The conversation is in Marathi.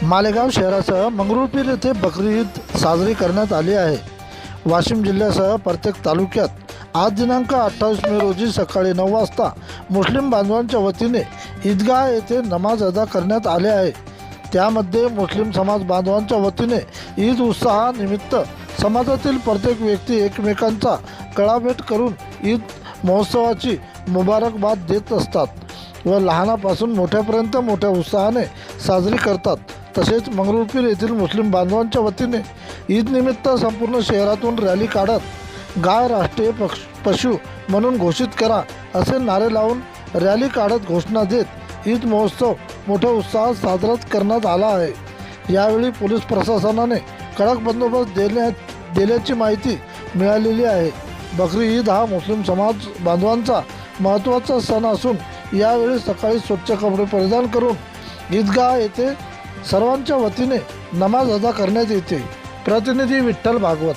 मालेगाव शहरासह मंगरुळपीर येथे बकरी ईद साजरी करण्यात आली आहे। वाशिम जिल्ह्यासह प्रत्येक तालुक्यात आज दिनांक 28 मे रोजी सकाळी 9 वाजता मुस्लिम बांधवांच्या वतीने ईदगाह येथे नमाज अदा करण्यात आले आहे। त्यामध्ये मुस्लिम समाज बांधवांच्या वतीने ईद उत्सवानिमित्त समाजातील प्रत्येक व्यक्ती एकमेकांचा गळाभेट करून ईद महोत्सवाची मुबारकबाद देत असतात व लहानापासून मोठ्यापर्यंत मोठ्या उत्साहाने साजरी करतात। तसेच मंगरुळपीर येथील मुस्लिम बांधवांच्या वतीने ईद निमित्त संपूर्ण शहरातून रॅली काढत गाय राष्ट्रीय पशु म्हणून घोषित करा असे नारे लावून रॅली काढत घोषणा देत ईद महोत्सव मोठ्या उत्साहात साजरा करण्यात आला आहे। यावेळी पोलीस प्रशासनाने कडक बंदोबस्त दिल्याची माहिती मिळालेली आहे। बकरी ईद हा मुस्लिम समाज बांधवांचा महत्त्वाचा सण असून यावेळी सकाळी स्वच्छ कपडे परिधान करून ईदगाह येथे सर्वांच्या वतीने नमाज अदा करण्यात येते। प्रतिनिधी विठ्ठल भागवत।